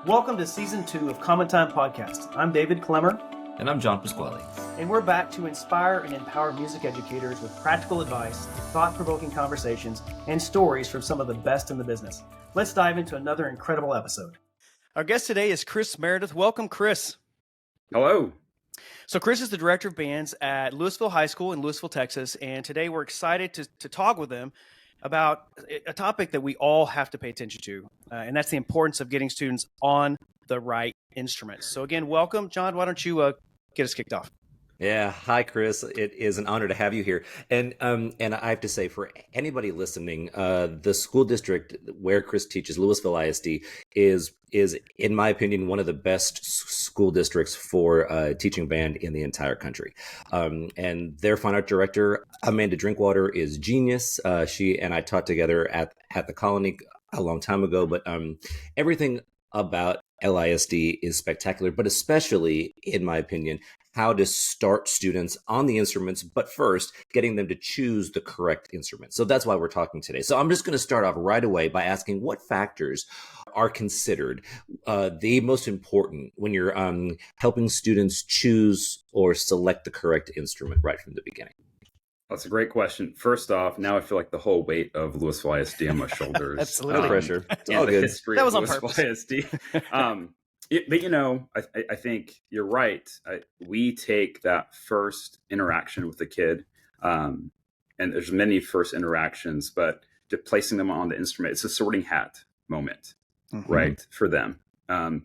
Welcome to Season 2 of Common Time Podcast. I'm David Clemmer. And I'm John Pasquale. And we're back to inspire and empower music educators with practical advice, thought-provoking conversations, and stories from some of the best in the business. Let's dive into another incredible episode. Our guest today is Chris Meredith. Welcome, Chris. Hello. So Chris is the director of bands at Lewisville High School in Lewisville, Texas. And today we're excited to talk with him about a topic that we all have to pay attention to, and that's the importance of getting students on the right instruments. So again, welcome. John, why don't you get us kicked off? Yeah. Hi, Chris. It is an honor to have you here. And I have to say, for anybody listening, the school district where Chris teaches, Lewisville ISD, is in my opinion one of the best school districts for teaching band in the entire country. And their fine art director, Amanda Drinkwater, is genius. She and I taught together at the Colony a long time ago, but everything about LISD is spectacular, but especially, in my opinion, how to start students on the instruments, but first getting them to choose the correct instrument. So that's why we're talking today. So I'm just going to start off right away by asking what factors are considered the most important when you're helping students choose or select the correct instrument right from the beginning. That's a great question. First off, now I feel like the whole weight of Lewisville ISD on my shoulders. Absolutely. No pressure. It's and all the good. history That of was on Lewisville purpose. ISD. But you know, I think you're right. We take that first interaction with the kid, and there's many first interactions, but to placing them on the instrument, it's a sorting hat moment, right, for them. And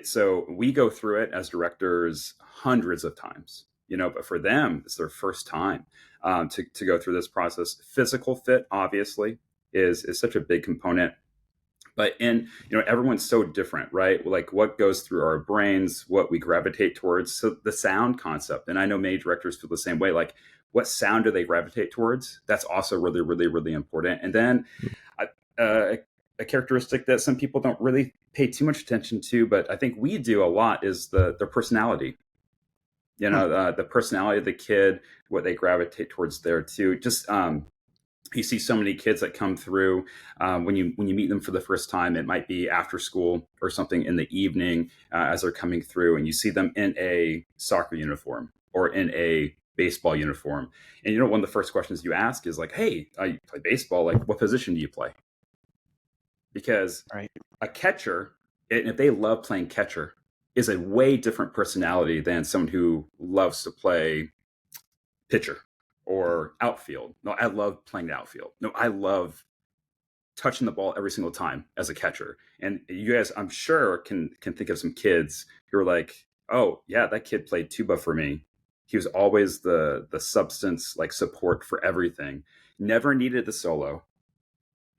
so we go through it as directors hundreds of times, you know, but for them, it's their first time to go through this process. Physical fit, obviously, is such a big component. But everyone's so different, right? Like what goes through our brains, what we gravitate towards. So the sound concept, and I know many directors feel the same way, like what sound do they gravitate towards? That's also really, really, really important. And then a characteristic that some people don't really pay too much attention to, but I think we do a lot, is the personality. You know, the personality of the kid, what they gravitate towards there too. Just you see so many kids that come through when you meet them for the first time. It might be after school or something in the evening as they're coming through, and you see them in a soccer uniform or in a baseball uniform. And one of the first questions you ask is like, "Hey, you play baseball? Like, what position do you play?" Because a catcher, and if they love playing catcher, is a way different personality than someone who loves to play pitcher or outfield. No, I love playing the outfield. No, I love touching the ball every single time as a catcher. And you guys, I'm sure, can think of some kids who are like, "Oh yeah, that kid played tuba for me. He was always the substance, like support for everything. Never needed the solo.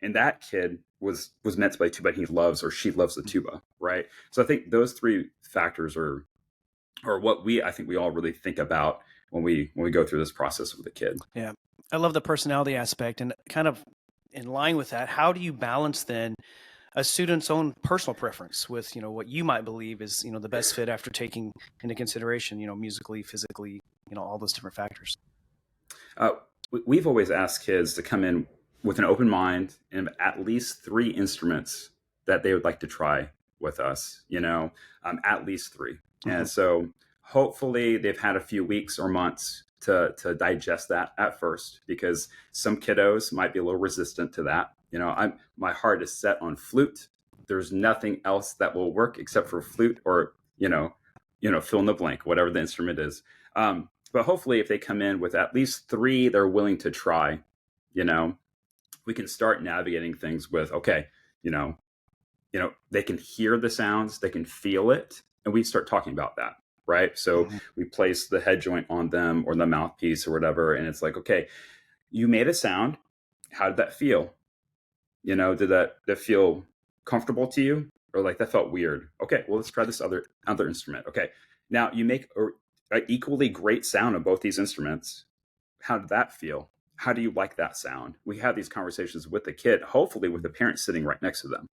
And that kid was meant to play tuba, and he loves, or she loves, the tuba," right? So I think those three factors are what I think we all really think about when we go through this process with a kid. Yeah. I love the personality aspect, and kind of in line with that, how do you balance then a student's own personal preference with, what you might believe is, the best fit after taking into consideration, musically, physically, all those different factors? We've always asked kids to come in with an open mind and at least 3 instruments that they would like to try with us, at least 3. Mm-hmm. And so hopefully they've had a few weeks or months to digest that at first, because some kiddos might be a little resistant to that. My heart is set on flute. There's nothing else that will work except for flute, or, fill in the blank, whatever the instrument is. But hopefully if they come in with at least 3 they're willing to try, we can start navigating things with, okay, they can hear the sounds, they can feel it, and we start talking about that, right? So we place the head joint on them or the mouthpiece or whatever, and it's like, okay, you made a sound. How did that feel? Did that feel comfortable to you, or like that felt weird? Okay, well, let's try this other instrument. Okay, now you make an equally great sound of both these instruments. How did that feel? How do you like that sound? We have these conversations with the kid, hopefully with the parent sitting right next to them,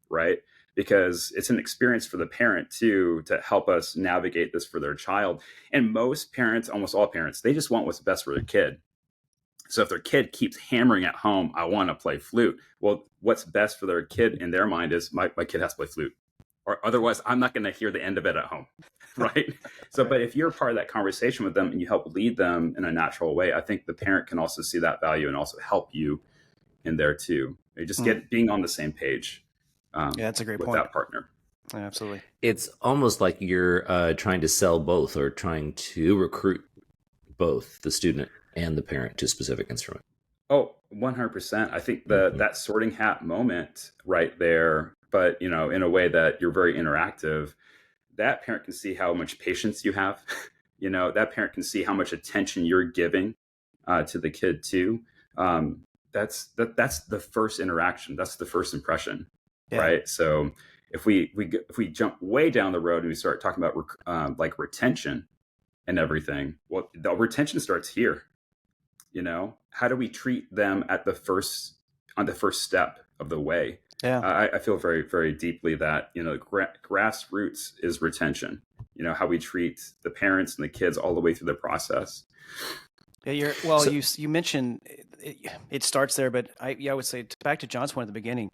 right? Because it's an experience for the parent too, to help us navigate this for their child. And most parents, almost all parents, they just want what's best for their kid. So if their kid keeps hammering at home, "I want to play flute," well, what's best for their kid in their mind is, my kid has to play flute. or otherwise I'm not going to hear the end of it at home. Right. So, but if you're part of that conversation with them and you help lead them in a natural way, I think the parent can also see that value and also help you in there too. You just being on the same page Yeah, that's a great with point. that partner. Yeah, absolutely. It's almost like you're trying to sell both, or trying to recruit both the student and the parent to a specific instrument. Oh, 100%. I think that sorting hat moment right there, but in a way that you're very interactive, that parent can see how much patience you have. That parent can see how much attention you're giving to the kid too. That's the first interaction. That's the first impression, right? So if we jump way down the road and we start talking about like retention and everything, well, the retention starts here. How do we treat them on the first step of the way? I feel very, very deeply that grassroots is retention. How we treat the parents and the kids all the way through the process. Yeah, you mentioned it starts there, but I would say back to John's point at the beginning,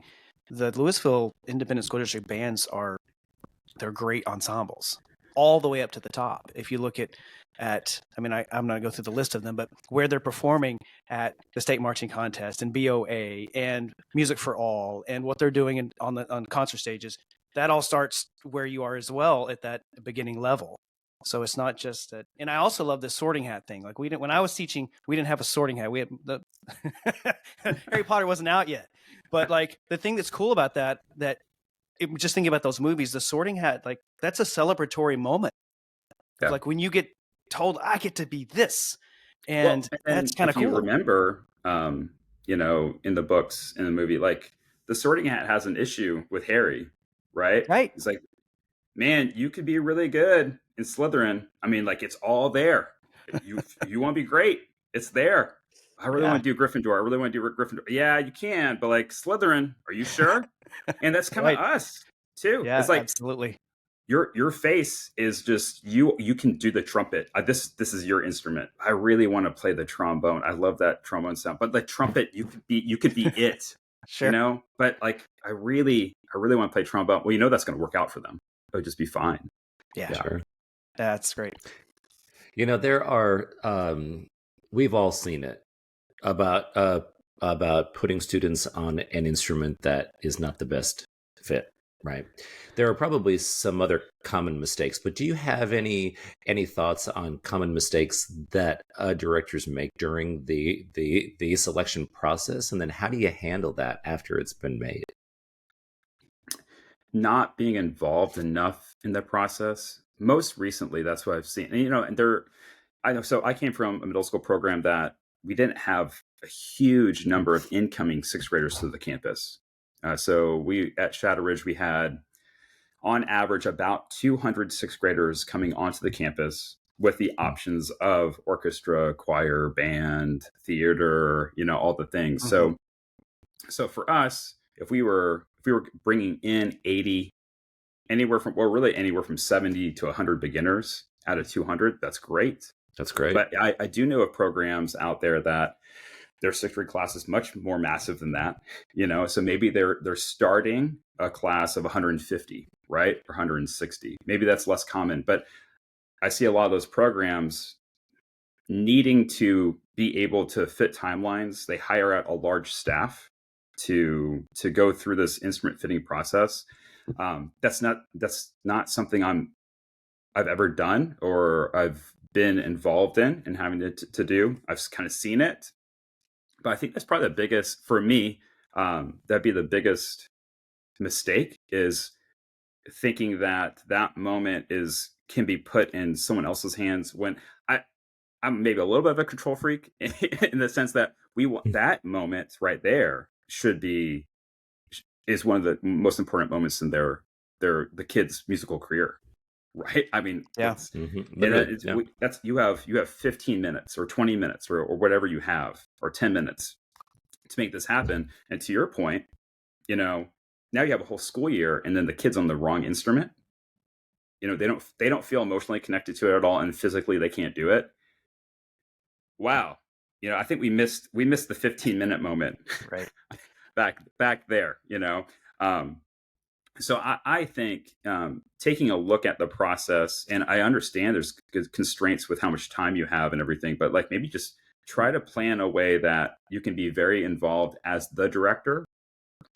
the Louisville Independent School District bands they're great ensembles all the way up to the top. If you look I'm not going to go through the list of them, but where they're performing at the state marching contest and BOA and Music for All and what they're doing on concert stages, that all starts where you are as well at that beginning level. So it's not just that. And I also love the sorting hat thing. Like when I was teaching, we didn't have a sorting hat. We had Harry Potter wasn't out yet, but like the thing that's cool about just thinking about those movies, the sorting hat, like that's a celebratory moment. Yeah. Like when you get told, I get to be this, and that's kind of cool. You remember, in the books, in the movie, like the sorting hat has an issue with Harry, right? Right. It's like, man, you could be really good in Slytherin. I mean, like it's all there. You want to be great, it's there. I really want to do Gryffindor. I really want to do Gryffindor. Yeah, you can, but like Slytherin, are you sure? And that's kind of us too. Yeah, it's like absolutely. Your face is just you can do the trumpet. This is your instrument. I really want to play the trombone. I love that trombone sound. But the trumpet, you could be it. Sure. But like I really want to play trombone. Well, that's going to work out for them. It would just be fine. Yeah. Sure. That's great. There are we've all seen it about putting students on an instrument that is not the best fit. Right. There are probably some other common mistakes, but do you have any thoughts on common mistakes that directors make during the selection process? And then how do you handle that after it's been made? Not being involved enough in the process. Most recently, that's what I've seen. And I know. So I came from a middle school program that we didn't have a huge number of incoming sixth graders to the campus. So we at Shadow Ridge, we had on average about 200 sixth graders coming onto the campus with the options of orchestra, choir, band, theater, all the things. Mm-hmm. So for us, if we were bringing in anywhere from 70 to 100 beginners out of 200, that's great. That's great. But I do know of programs out there that their sixth grade class is much more massive than that, so maybe they're starting a class of 150, right? Or 160. Maybe that's less common, but I see a lot of those programs needing to be able to fit timelines. They hire out a large staff to go through this instrument fitting process. That's not something I've ever done or I've been involved in having to do. I've kind of seen it. But I think that's probably the biggest, for me, that'd be the biggest mistake, is thinking that moment can be put in someone else's hands, when I'm maybe a little bit of a control freak in the sense that we want that moment right there is one of the most important moments in the kid's musical career. Right. I mean, yeah. You have 15 minutes or 20 minutes or whatever you have, or 10 minutes to make this happen. And to your point, now you have a whole school year, and then the kid's on the wrong instrument. They don't feel emotionally connected to it at all, and physically they can't do it. Wow. I think we missed the 15-minute moment. Right. back there. So I think taking a look at the process, and I understand there's constraints with how much time you have and everything, but like maybe just try to plan a way that you can be very involved as the director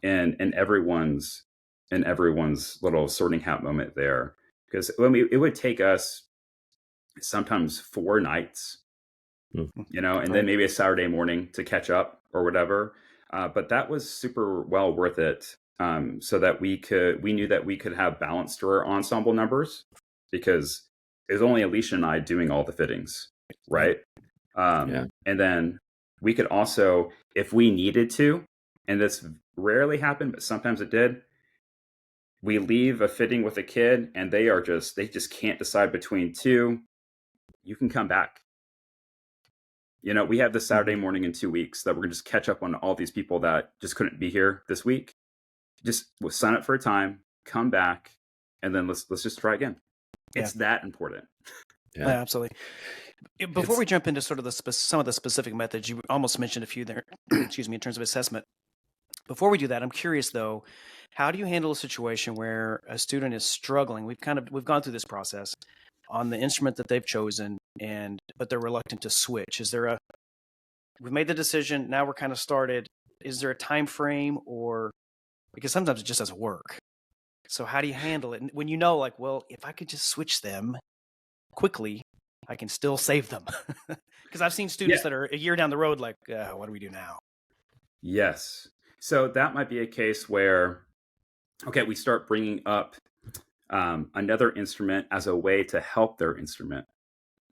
in everyone's little sorting hat moment there. Because it would take us sometimes 4 nights, Mhm. and then maybe a Saturday morning to catch up or whatever. But that was super well worth it, so that we knew that we could have balance to our ensemble numbers, because it was only Alicia and I doing all the fittings, right? Yeah. And then we could also, if we needed to, and this rarely happened, but sometimes it did, we leave a fitting with a kid and they just can't decide between two. You can come back. We have this Saturday morning in 2 weeks that we're gonna just catch up on all these people that just couldn't be here this week. Just we'll sign up for a time, come back, and then let's just try again. Yeah. It's that important. Yeah, absolutely. Before we jump into sort of some of the specific methods, you almost mentioned a few there, excuse me, in terms of assessment. Before we do that, I'm curious though, how do you handle a situation where a student is struggling? We've gone through this process on the instrument that they've chosen, but they're reluctant to switch. We've made the decision, now we're kind of started. Is there a time frame, or because sometimes it just doesn't work? So how do you handle it? And when like, well, if I could just switch them quickly, I can still save them. Because I've seen students that are a year down the road, like, what do we do now? Yes. So that might be a case where, okay, we start bringing up another instrument as a way to help their instrument.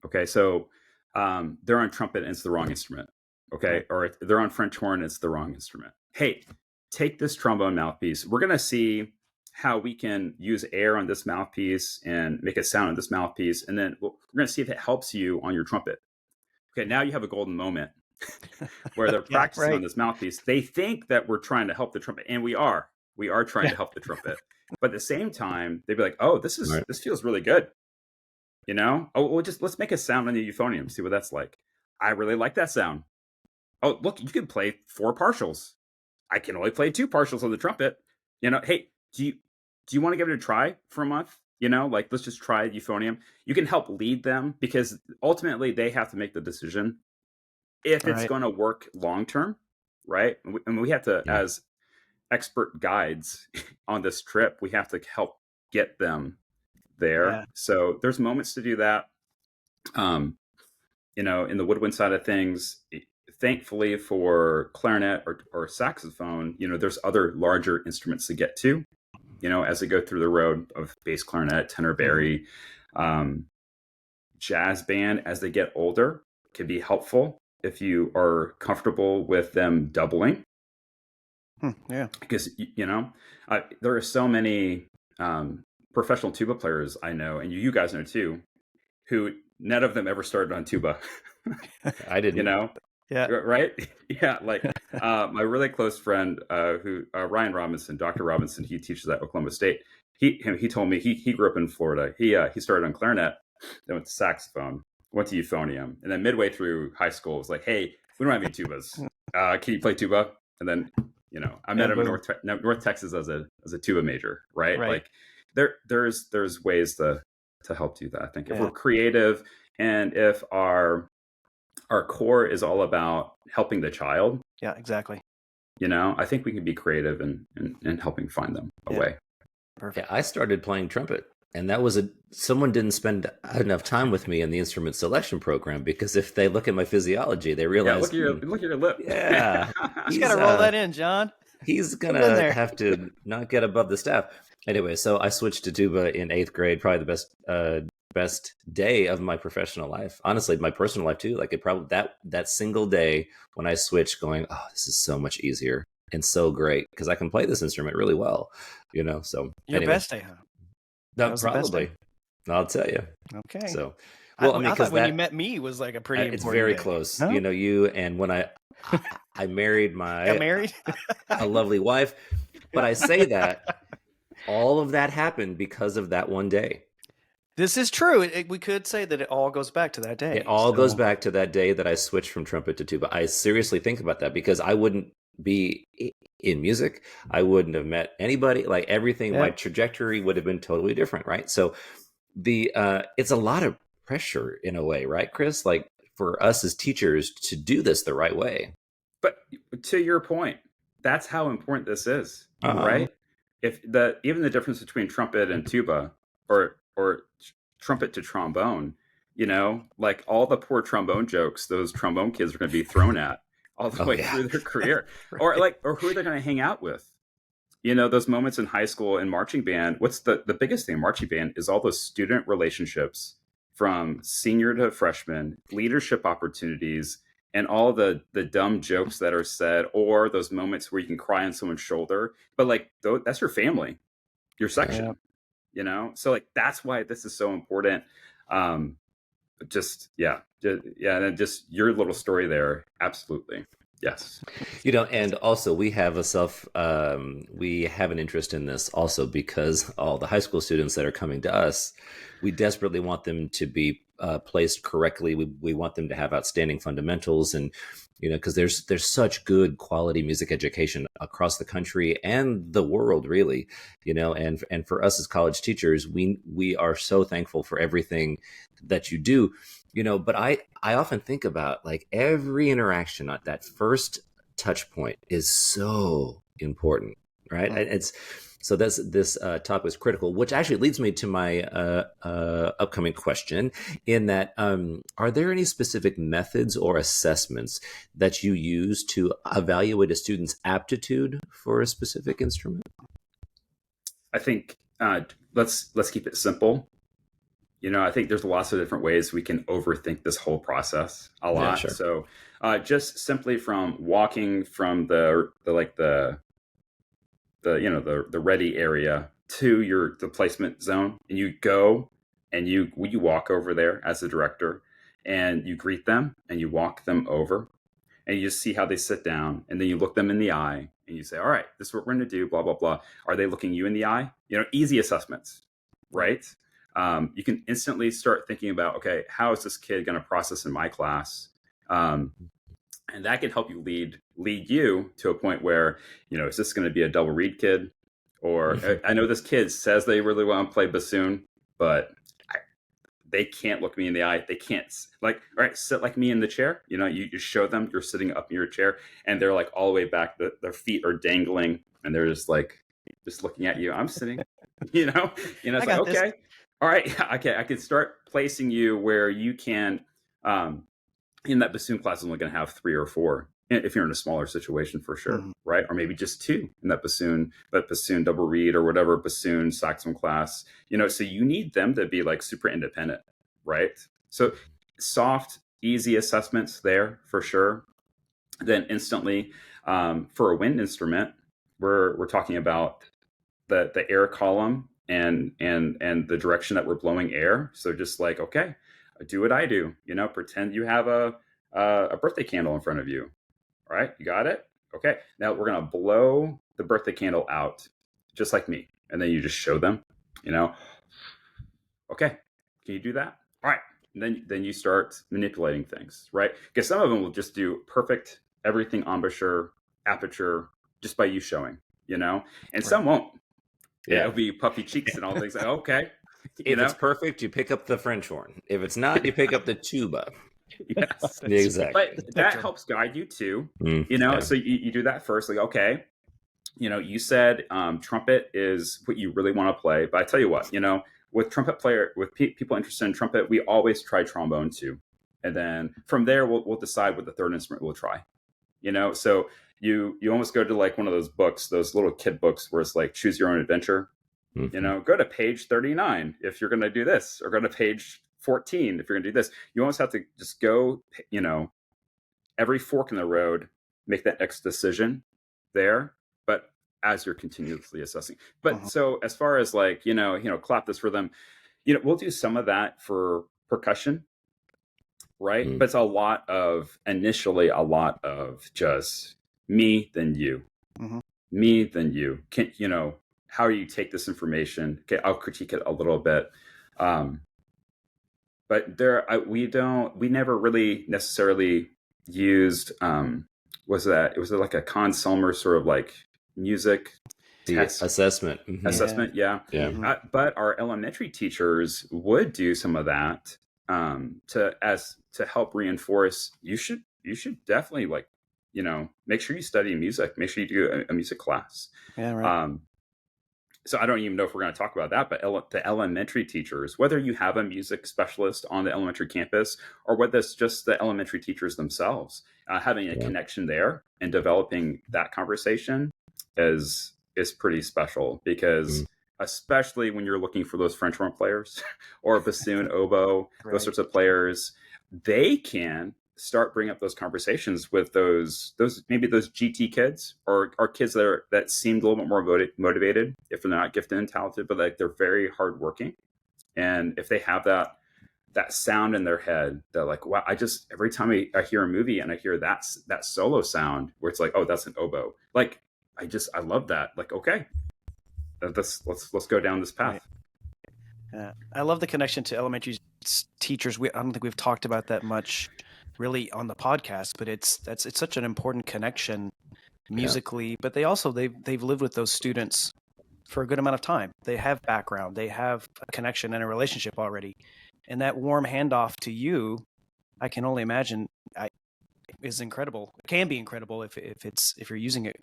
Okay, so they're on trumpet and it's the wrong instrument. Okay, or they're on French horn and it's the wrong instrument. Hey, take this trombone mouthpiece. We're going to see how we can use air on this mouthpiece and make a sound on this mouthpiece. And then we're going to see if it helps you on your trumpet. Okay, now you have a golden moment where they're practicing on this mouthpiece. They think that we're trying to help the trumpet, and we are. We are trying to help the trumpet. But at the same time, they'd be like, oh, this feels really good. Oh, well, let's make a sound on the euphonium, see what that's like. I really like that sound. Oh, look, you can play 4 partials. I can only play 2 partials on the trumpet. Hey, do you want to give it a try for a month? Like, let's just try euphonium. You can help lead them, because ultimately they have to make the decision if it's going to work long term, right? And we have to, as expert guides on this trip, we have to help get them there. Yeah. So there's moments to do that. In the woodwind side of things, thankfully for clarinet or saxophone, there's other larger instruments to get to, as they go through the road of bass clarinet, tenor barry, jazz band. As they get older, can be helpful if you are comfortable with them doubling. Yeah, because there are so many professional tuba players I know, and you guys know too, who none of them ever started on tuba. I didn't. Yeah. Right. Yeah. Like my really close friend, who Ryan Robinson, Dr. Robinson, he teaches at Oklahoma State. He told me he grew up in Florida. He started on clarinet, then went to saxophone, went to euphonium, and then midway through high school was like, hey, we don't have any tubas. Can you play tuba? And then I met him in North Texas as a tuba major, right? Like there's ways to help do that. I think if we're creative, and if our core is all about helping the child. Yeah, exactly. I think we can be creative in helping find them a way. Perfect. Yeah, I started playing trumpet, and that was someone didn't spend enough time with me in the instrument selection program, because if they look at my physiology, they realize, look at your lip. Yeah. You got to roll that in, John. He's going to have to not get above the staff. Anyway, so I switched to tuba in 8th grade, probably the best day of my professional life. Honestly, my personal life too. Like, it probably that single day when I switched, going, oh, this is so much easier and so great, because I can play this instrument really well, so your best day, huh? No, probably. I'll tell you. Okay. So, well, I thought when you met me was like a pretty important it's very day. close. No? You, and when I married got married? a lovely wife, but I say that all of that happened because of that one day. This is true. We could say that it all goes back to that day. It all goes back to that day that I switched from trumpet to tuba. I seriously think about that, because I wouldn't be in music. I wouldn't have met anybody. Like everything, my Yep. trajectory would have been totally different, right? So the it's a lot of pressure in a way, right, Chris? Like for us as teachers to do this the right way. But to your point, that's how important this is, Uh-huh. right? If even the difference between trumpet and tuba, or trumpet to trombone, like all the poor trombone jokes those trombone kids are going to be thrown at all the Oh way yeah. through their career, Right. or who they're going to hang out with. Those moments in high school and marching band. What's the biggest thing in marching band is all those student relationships from senior to freshman, leadership opportunities, and all the dumb jokes that are said, or those moments where you can cry on someone's shoulder. But like that's your family, your Yeah. section. So like that's why this is so important. Um, yeah, and just your little story there, absolutely, yes. And also we have an interest in this also because all the high school students that are coming to us, we desperately want them to be placed correctly. We want them to have outstanding fundamentals, and because there's such good quality music education across the country and the world, really. And for us as college teachers, we are so thankful for everything that you do. But I often think about like every interaction at that first touch point is so important, right? Mm. It's so this topic is critical, which actually leads me to my upcoming question. In that, are there any specific methods or assessments that you use to evaluate a student's aptitude for a specific instrument? I think let's keep it simple. I think there's lots of different ways we can overthink this whole process a Yeah, lot. sure. So just simply from walking from the ready area to the placement zone, and you go and you walk over there as the director, and you greet them and you walk them over, and you just see how they sit down, and then you look them in the eye and you say, all right, this is what we're going to do, blah blah blah. Are they looking you in the eye? Easy assessments, Right. right? You can instantly start thinking about, okay, how is this kid going to process in my class? And that can help you lead you to a point where, is this going to be a double reed kid? Or I know this kid says they really want to play bassoon, but they can't look me in the eye. They can't, like, all right, sit like me in the chair. You just show them you're sitting up in your chair, and they're like all the way back. Their feet are dangling, and they're just looking at you. I'm sitting, I it's like, got this. okay, all right, okay, I can start placing you where you can. In that bassoon class is only going to have 3 or 4 if you're in a smaller situation, for sure, Mhm. right? Or maybe just 2 in that bassoon double reed or whatever bassoon saxophone class. So you need them to be like super independent, right? So soft, easy assessments there for sure. Then instantly, for a wind instrument, we're talking about the air column and the direction that we're blowing air. So just like, okay, do what I do. Pretend you have a birthday candle in front of you. All right, you got it. Okay, now we're gonna blow the birthday candle out, just like me, and then you just show them. You know, okay, can you do that? All right, and then you start manipulating things, right? Because some of them will just do perfect everything embouchure, aperture, just by you showing. And Right. some won't, and Yeah. it'll be puffy cheeks and all things like, okay, you If it's know, perfect, you pick up the French horn. If it's not, you pick up the tuba. yes. That's right. But Exactly. The that spectrum. helps guide you too, Yeah. so you do that first, like, okay, you said trumpet is what you really want to play, but I tell you what, with people interested in trumpet, we always try trombone too, and then from there we'll decide what the third instrument we'll try. So you almost go to like one of those books, those little kid books where it's like choose your own adventure. Mhm. Go to page 39 if you're going to do this, or go to page 14 if you're going to do this. You almost have to just go, every fork in the road, make that next decision there, but as you're continuously assessing. But Mhm. so as far as like, clap this for them, we'll do some of that for percussion, right? Mm. But it's initially a lot of just me, then you, Mhm. me, then you. How you take this information? Okay, I'll critique it a little bit. Um, but we never really necessarily used, was it like a Conn Selmer sort of like music The test assessment. Mm-hmm. assessment. Yeah. Yeah. Mhm. But our elementary teachers would do some of that to help reinforce. You should definitely make sure you study music. Make sure you do a music class. Yeah, right. So I don't even know if we're going to talk about that, but the elementary teachers, whether you have a music specialist on the elementary campus or whether it's just the elementary teachers themselves, having a Yeah. connection there and developing that conversation is pretty special because especially when you're looking for those French horn players or bassoon, oboe, those Right. sorts of players, they can start bringing up those conversations with those maybe those GT kids or kids that seemed a little bit more motivated if they're not gifted and talented, but like they're very hardworking. And if they have that sound in their head, they're like, wow, every time I hear a movie and I hear that solo sound where it's like, oh, that's an oboe. Like I love that. Like, okay, let's go down this path. Right. I love the connection to elementary teachers. I don't think we've talked about that much really on the podcast, but it's such an important connection musically, but they've lived with those students for a good amount of time. They have background, they have a connection and a relationship already. And that warm handoff to you, I can only imagine is incredible. It can be incredible if you're using it,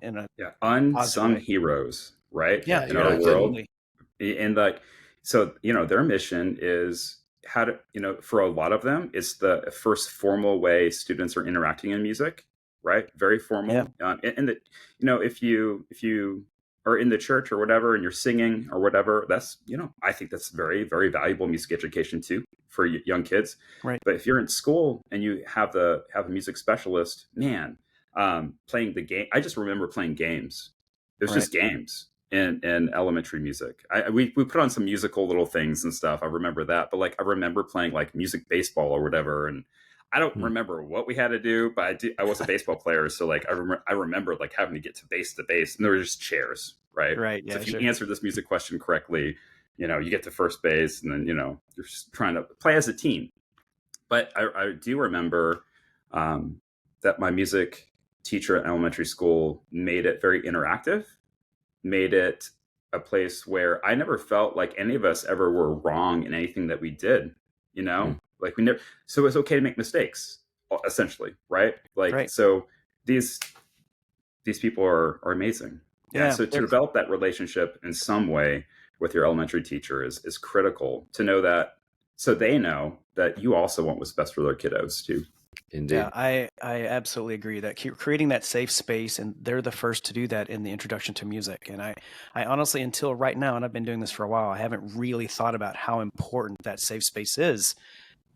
in a unsung way. heroes, right? Yeah, In our world. absolutely. And like, so, their mission is how to, for a lot of them, it's the first formal way students are interacting in music, right? Very formal. Yeah. And that, if you are in the church or whatever, and you're singing or whatever, that's, I think that's very, very valuable music education too for young kids. Right. But if you're in school and you have a music specialist, man, playing the game, I just remember playing games. It was Right. just games in elementary music. We put on some musical little things and stuff. I remember that, but like I remember playing like music baseball or whatever, and I don't remember what we had to do, but I was a baseball player, so like I remember like having to get to base, and there were just chairs, right? Right. Yeah. So if Sure. you answer this music question correctly, you get to first base, and then you're just trying to play as a team. But I do remember that my music teacher at elementary school made it very interactive, made it a place where I never felt like any of us ever were wrong in anything that we did, like we never, so it's okay to make mistakes, essentially. Right. Like, Right. so these people are amazing. Yeah. So to develop that relationship in some way with your elementary teacher is critical to know that, so they know that you also want what's best for their kiddos too. Indeed. Yeah, I absolutely agree that creating that safe space, and they're the first to do that in the introduction to music. And I honestly, until right now, and I've been doing this for a while, I haven't really thought about how important that safe space is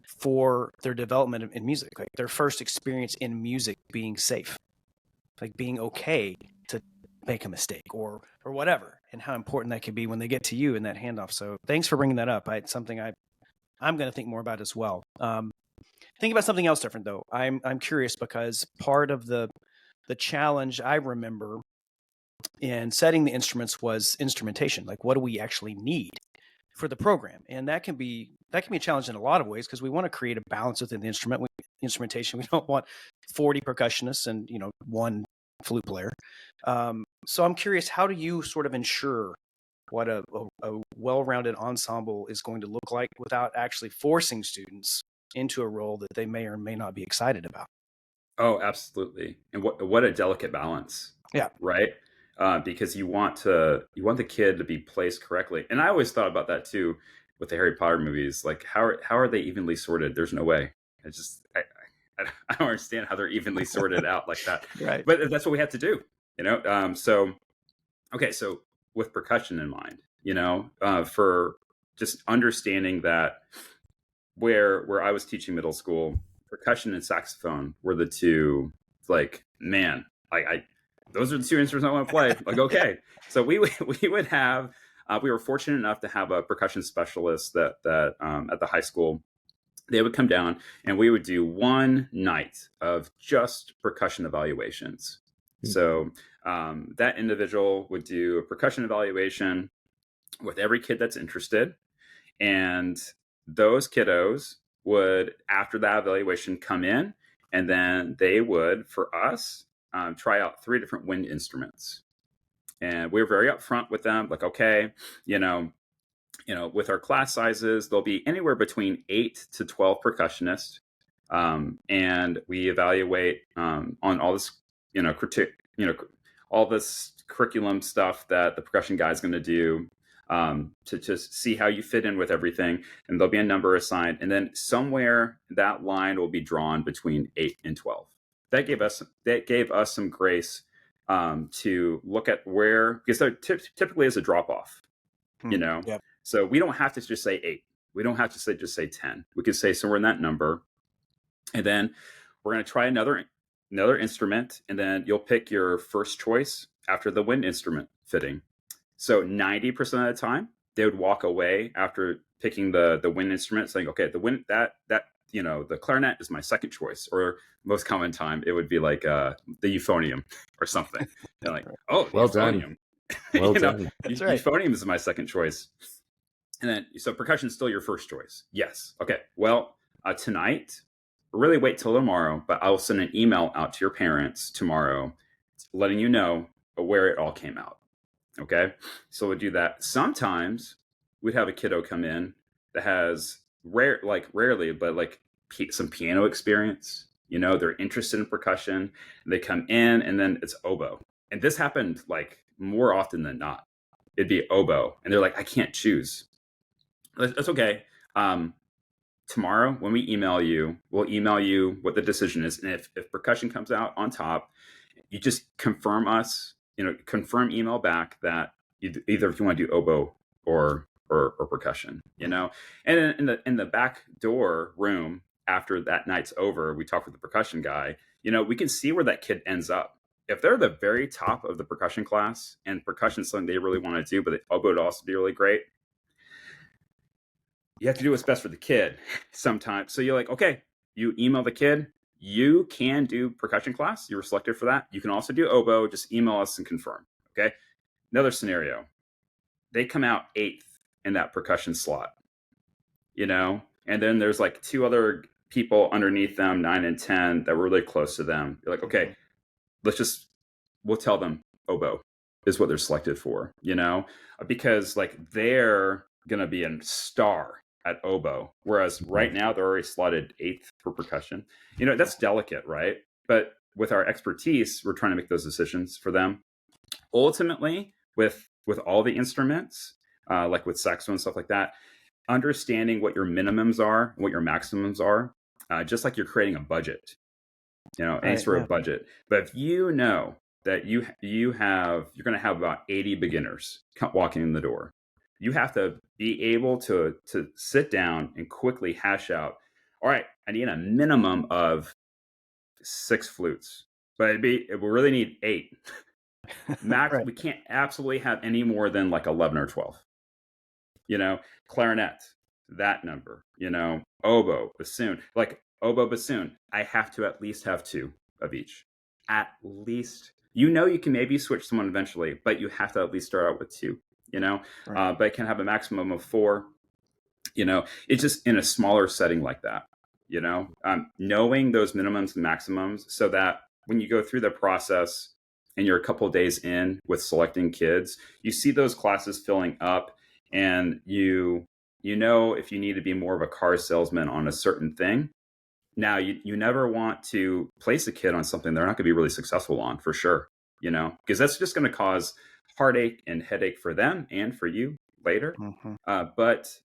for their development in music. Like their first experience in music being safe, like being okay to make a mistake or whatever, and how important that can be when they get to you in that handoff. So thanks for bringing that up. It's something I'm going to think more about as well. Think about something else different though. I'm curious because part of the challenge I remember in setting the instruments was instrumentation. Like, what do we actually need for the program? And that can be a challenge in a lot of ways because we want to create a balance within the instrumentation. We don't want 40 percussionists and one flute player. So I'm curious, how do you sort of ensure what a well-rounded ensemble is going to look like without actually forcing students into a role that they may or may not be excited about? Oh, absolutely. And what a delicate balance. Yeah. Right. Because you want the kid to be placed correctly. And I always thought about that too with the Harry Potter movies. Like how are they evenly sorted? There's no way. I don't understand how they're evenly sorted out like that. Right. But that's what we have to do. So with percussion in mind, for just understanding that where I was teaching middle school, percussion and saxophone were the two, like, man, those are the two instruments I want to play. Like, okay. So we would have, we were fortunate enough to have a percussion specialist that at the high school. They would come down and we would do one night of just percussion evaluations. Mm-hmm. So that individual would do a percussion evaluation with every kid that's interested. And those kiddos would, after that evaluation, come in, and then they would, for us, try out 3 different wind instruments. And we were very upfront with them, like, okay, you know, with our class sizes, there'll be anywhere between 8 to 12 percussionists. And we evaluate on all this, all this curriculum stuff that the percussion guy is going to do, to just see how you fit in with everything. And there'll be a number assigned. And then somewhere that line will be drawn between 8 and 12. That gave us some grace to look at where, because there typically is a drop off, Yep. So we don't have to just say 8. We don't have to just say 10. We could say somewhere in that number. And then we're going to try another instrument, and then you'll pick your first choice after the wind instrument fitting. So 90% of the time, they would walk away after picking the wind instrument saying, okay, the wind, that the clarinet is my second choice. Or most common time, it would be like the euphonium or something. They're like, oh, well euphonium. done. Well done. That's right. Euphonium is my second choice. And then, so percussion is still your first choice. Yes. Okay. Well, tonight, really wait till tomorrow, but I'll send an email out to your parents tomorrow letting you know where it all came out. Okay. So we'll do that. Sometimes we'd have a kiddo come in that has rarely, but like some piano experience. They're interested in percussion. They come in and then it's oboe. And this happened like more often than not. It'd be oboe. And they're like, I can't choose. That's okay. Tomorrow, when we email you, we'll email you what the decision is. And if percussion comes out on top, you just confirm email back that either if you want to do oboe or percussion, And in the back door room, after that night's over, we talk with the percussion guy, we can see where that kid ends up. If they're the very top of the percussion class and percussion is something they really want to do, but the oboe would also be really great, you have to do what's best for the kid sometimes. So you're like, okay, you email the kid, you can do percussion class. You were selected for that. You can also do oboe. Just email us and confirm. Okay. Another scenario, they come out 8th in that percussion slot, and then there's like 2 other people underneath them, 9 and 10, that were really close to them. You're like, okay, we'll tell them oboe is what they're selected for, because like they're going to be a star at oboe, whereas right now they're already slotted 8th for percussion. That's delicate, right? But with our expertise, we're trying to make those decisions for them. Ultimately, with all the instruments, like with saxophone and stuff like that, understanding what your minimums are, what your maximums are, just like you're creating a budget, any sort of budget. But if you know that you're going to have about 80 beginners walking in the door, you have to be able to sit down and quickly hash out, all right, I need a minimum of 6 flutes, but we really need 8. Max, right. We can't absolutely have any more than like 11 or 12. Clarinet, that number, oboe, bassoon, like oboe, bassoon, I have to at least have 2 of each. At least. You can maybe switch someone eventually, but you have to at least start out with 2. Right. But it can have a maximum of 4. It's just in a smaller setting like that. Knowing those minimums and maximums, so that when you go through the process and you're a couple of days in with selecting kids, you see those classes filling up, and you know if you need to be more of a car salesman on a certain thing. Now, you never want to place a kid on something they're not going to be really successful on, for sure. Because that's just going to cause heartache and headache for them and for you later. Mm-hmm. But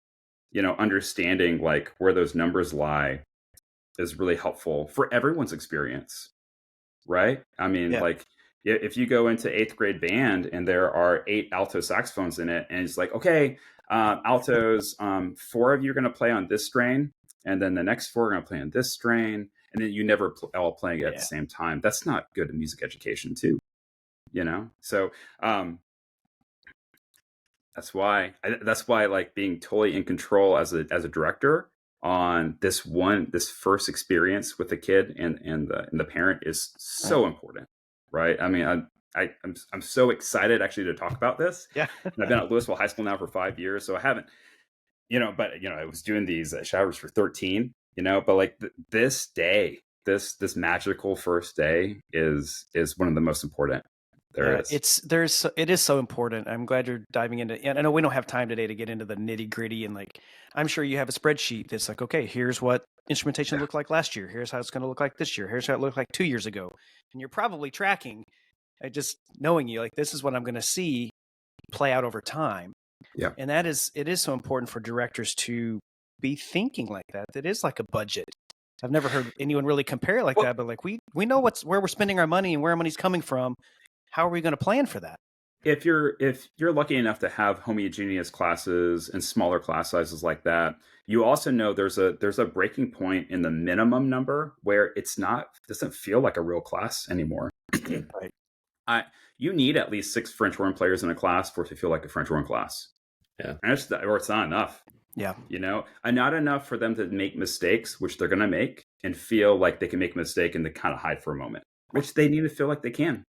understanding like where those numbers lie is really helpful for everyone's experience, right? I mean, like if you go into 8th grade band and there are 8 alto saxophones in it, and it's like, okay, altos, 4 of you are going to play on this strain, and then the next 4 are going to play on this strain, and then you never all playing it at the same time. That's not good music education too, So that's why like being totally in control as a director on this first experience with the kid and the parent is so important, right? I mean, I'm so excited actually to talk about this. Yeah, I've been at Louisville High School now for 5 years, so I haven't, but I was doing these showers for 13, but like this day, this magical first day is one of the most important, There is. It is so important. I'm glad you're diving into, and I know we don't have time today to get into the nitty gritty, and like, I'm sure you have a spreadsheet that's like, okay, here's what instrumentation looked like last year. Here's how it's going to look like this year. Here's how it looked like 2 years ago. And you're probably tracking, just knowing you, like, this is what I'm going to see play out over time. Yeah. And it is so important for directors to be thinking like that. That is like a budget. I've never heard anyone really compare it like that, but like, we know where we're spending our money and where our money's coming from. How are we going to plan for that? If you're lucky enough to have homogeneous classes and smaller class sizes like that, you also know there's a breaking point in the minimum number where doesn't feel like a real class anymore. Right. You need at least 6 French horn players in a class for it to feel like a French horn class. Yeah. Or it's not enough. Yeah. And not enough for them to make mistakes, which they're going to make, and feel like they can make a mistake and they kind of hide for a moment, which they need to feel like they can.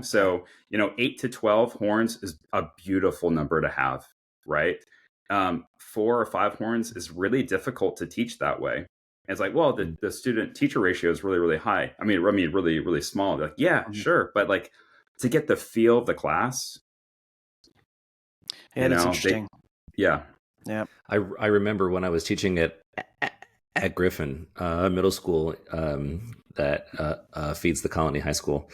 So 8 to 12 horns is a beautiful number to have, right? 4 or 5 horns is really difficult to teach that way. And it's like, well, the student teacher ratio is really, really high. I mean, really, really small. They're like, yeah, sure, but like to get the feel of the class, it's interesting. Yeah. I remember when I was teaching at Griffin Middle School, that feeds the Colony High School.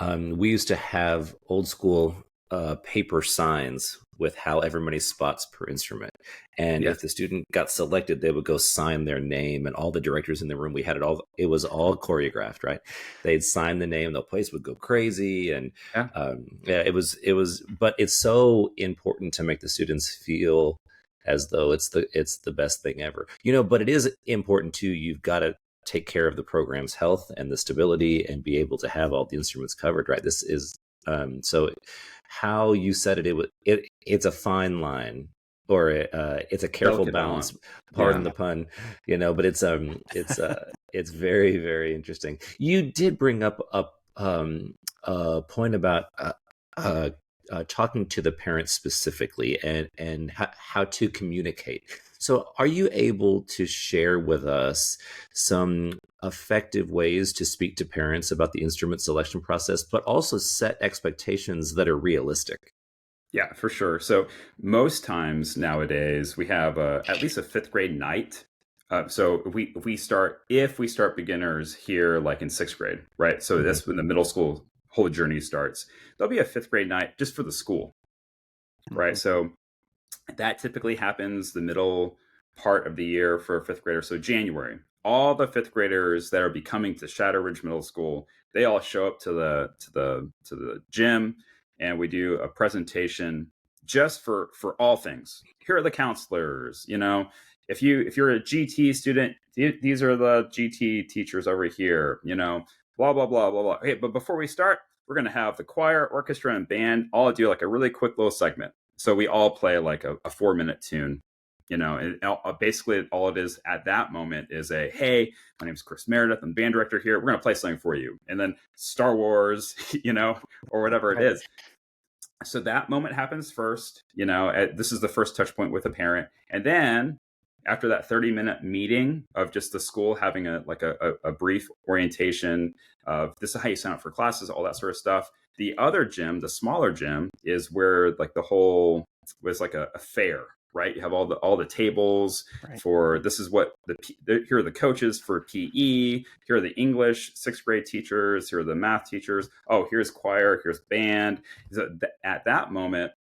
We used to have old school paper signs with however many spots per instrument. And if the student got selected, they would go sign their name, and all the directors in the room, we had it was all choreographed, right? They'd sign the name, the place would go crazy. And it was, but it's so important to make the students feel as though it's the best thing ever, but it is important too. You've got to take care of the program's health and the stability and be able to have all the instruments covered, right? This is, so how you said it's a fine line, or it's a careful balance. Pardon the pun, but it's very, very interesting. You did bring up a point about, talking to the parents specifically and how to communicate. So are you able to share with us some effective ways to speak to parents about the instrument selection process, but also set expectations that are realistic? Yeah, for sure. So most times nowadays we have at least a 5th grade night. So if we start beginners here, like in 6th grade, right? So that's when the middle school whole journey starts. There'll be a 5th grade night just for the school, right? So that typically happens the middle part of the year for a 5th grader. So January, all the 5th graders that are becoming to Shadow Ridge Middle School, they all show up to the gym, and we do a presentation just for all things. Here are the counselors. If you're a GT student, these are the GT teachers over here. Blah blah blah blah blah. Okay, but before we start, we're gonna have the choir, orchestra, and band all do like a really quick little segment. So we all play like a 4-minute tune. And basically all it is at that moment is hey, my name is Chris Meredith, I'm band director here. We're gonna play something for you, and then Star Wars, or whatever it is. So that moment happens first. This is the first touch point with a parent, and then after that 30-minute meeting of just the school having a brief orientation of this is how you sign up for classes, all that sort of stuff. The other gym, the smaller gym, is where like the whole was like a fair, right? You have all the tables for this is what here are the coaches for PE. Here are the English 6th grade teachers. Here are the math teachers. Oh, here's choir. Here's band. So at that moment,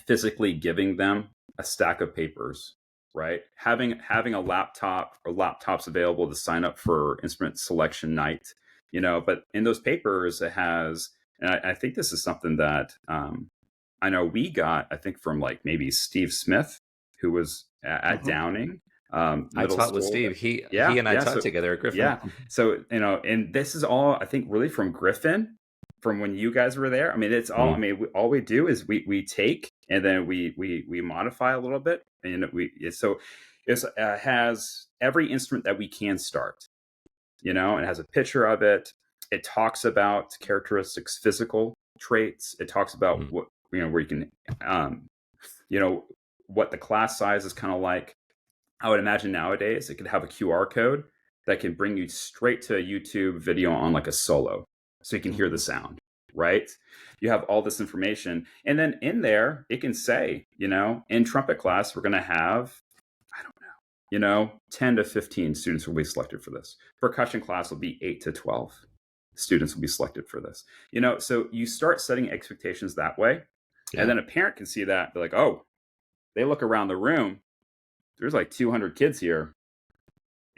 physically giving them a stack of papers, right? Having a laptop or laptops available to sign up for instrument selection night, but in those papers it has, and I think this is something that I know we got, I think from like maybe Steve Smith, who was at Downing. I taught with Steve. He and I taught together at Griffin. Yeah. So, and this is all, I think, really from Griffin, from when you guys were there. I mean, it's all, all we do is we take and then we modify a little bit. And it has every instrument that we can start, and it has a picture of it. It talks about characteristics, physical traits. It talks about what, where you can, what the class size is kind of like. I would imagine nowadays it could have a QR code that can bring you straight to a YouTube video on like a solo. So you can hear the sound, right? You have all this information. And then in there, it can say, in trumpet class, we're going to have, I don't know, 10 to 15 students will be selected for this. Percussion class will be 8 to 12 students will be selected for this. So you start setting expectations that way. Yeah. And then a parent can see that, be like, oh, they look around the room, there's like 200 kids here,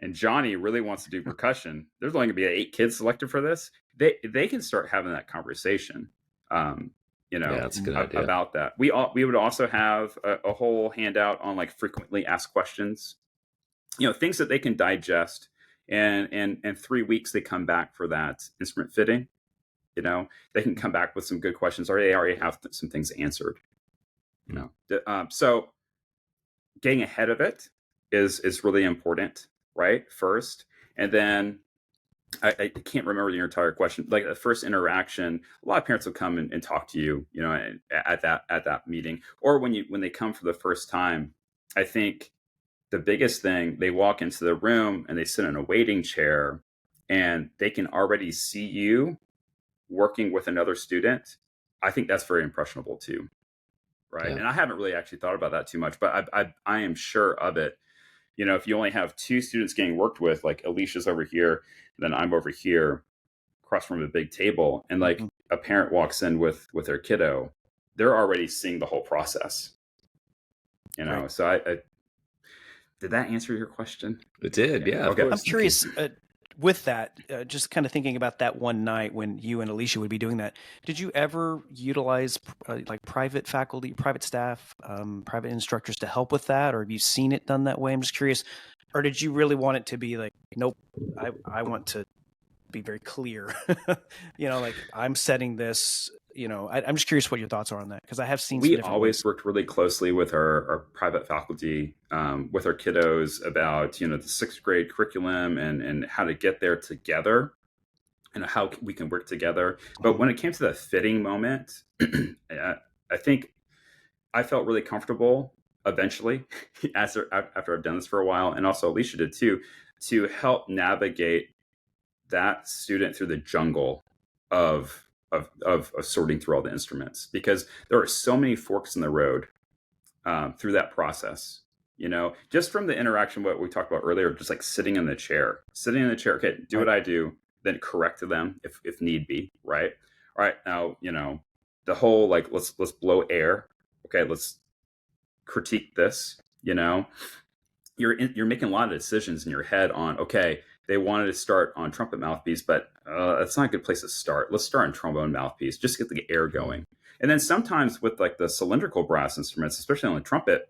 and Johnny really wants to do percussion. There's only going to be 8 kids selected for this. They can start having that conversation. That's a good idea. About that. We would also have a whole handout on like frequently asked questions, things that they can digest. And 3 weeks they come back for that instrument fitting. They can come back with some good questions, or they already have some things answered. So getting ahead of it is really important, right? First, and then I can't remember your entire question. Like the first interaction, a lot of parents will come and talk to you, at that meeting, or when they come for the first time. I think the biggest thing, they walk into the room and they sit in a waiting chair, and they can already see you working with another student. I think that's very impressionable too, right? Yeah. And I haven't really actually thought about that too much, but I am sure of it. If you only have 2 students getting worked with, like Alicia's over here, and then I'm over here across from a big table, and like a parent walks in with their kiddo, they're already seeing the whole process. Right. So I did that answer your question? It did, yeah. Okay. I'm curious with that, just kind of thinking about that one night when you and Alicia would be doing that. Did you ever utilize like private faculty, private staff, private instructors to help with that? Or have you seen it done that way? I'm just curious. Or did you really want it to be like, nope, I want to be very clear, like I'm setting this, I'm just curious what your thoughts are on that. Cause I have seen, we always worked really closely with our private faculty, with our kiddos about, the 6th grade curriculum and how to get there together and how we can work together. But when it came to the fitting moment, I think I felt really comfortable eventually after I've done this for a while. And also Alicia did too, to help navigate that student through the jungle of sorting through all the instruments, because there are so many forks in the road through that process. Just from the interaction, what we talked about earlier, just like sitting in the chair. Okay, do what I do, then correct them if need be. Right. All right. Now, the whole like let's blow air. Okay, let's critique this. You're making a lot of decisions in your head on, okay, they wanted to start on trumpet mouthpiece, but that's not a good place to start. Let's start on trombone mouthpiece, just get the air going. And then sometimes with like the cylindrical brass instruments, especially on the trumpet,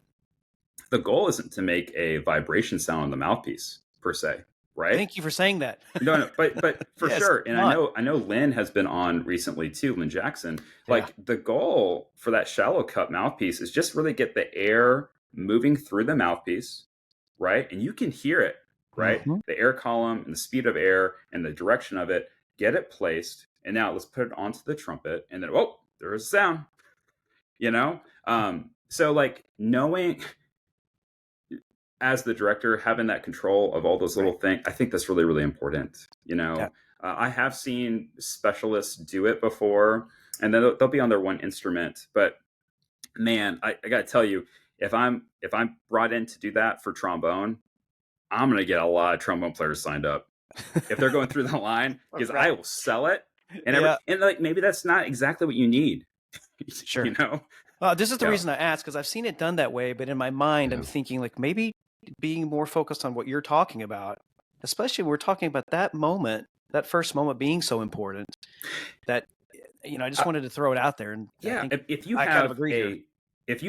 the goal isn't to make a vibration sound on the mouthpiece per se, right? Thank you for saying that. No, but for yes, sure. And I know Lynn has been on recently too, Lynn Jackson. Like the goal for that shallow cut mouthpiece is just really get the air moving through the mouthpiece, right? And you can hear it. Right? Mm-hmm. The air column and the speed of air and the direction of it, get it placed. And now let's put it onto the trumpet. And then, oh, there's a sound, So like knowing as the director, having that control of all those little things, I think that's really, really important. I have seen specialists do it before, and then they'll be on their one instrument. But man, I got to tell you, if I'm brought in to do that for trombone, I'm going to get a lot of trombone players signed up if they're going through the line, because I will sell it. And like maybe that's not exactly what you need. Sure. This is the reason I asked, because I've seen it done that way. But in my mind, I'm thinking like maybe being more focused on what you're talking about, especially when we're talking about that moment, that first moment being so important, that I just wanted to throw it out there. And if you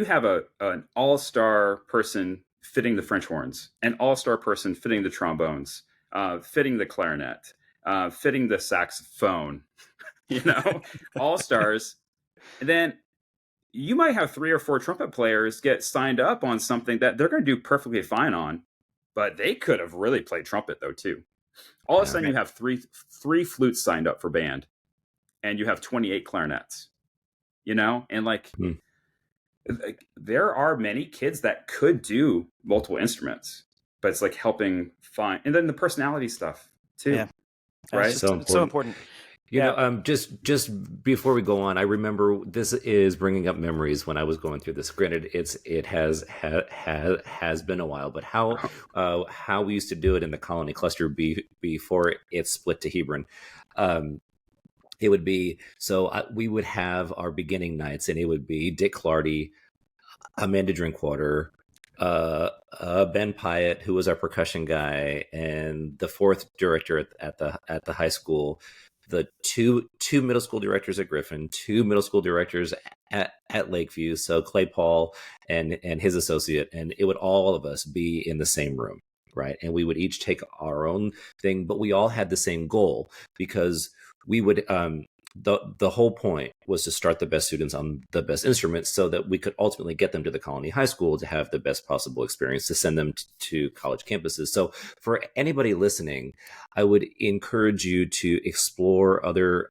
have an all-star person fitting the French horns, an all-star person fitting the trombones, fitting the clarinet, fitting the saxophone, all stars, and then you might have 3 or 4 trumpet players get signed up on something that they're going to do perfectly fine on, but they could have really played trumpet though too. All of a sudden you have three flutes signed up for band, and you have 28 clarinets, and like there are many kids that could do multiple instruments, but it's like helping find, and then the personality stuff too. Right. It's so important. Just before we go on, I remember this is bringing up memories when I was going through this. Granted, it has been a while, but how we used to do it in the colony cluster before it split to Hebron. It would be we would have our beginning nights, and it would be Dick Clardy, Amanda Drinkwater, Ben Pyatt, who was our percussion guy, and the fourth director at the high school, the two middle school directors at Griffin, two middle school directors at Lakeview, so Clay Paul and his associate, and it would all of us be in the same room, right? And we would each take our own thing, but we all had the same goal, because we would the whole point was to start the best students on the best instruments, so that we could ultimately get them to the colony high school to have the best possible experience to send them to college campuses. So for anybody listening, I would encourage you to explore other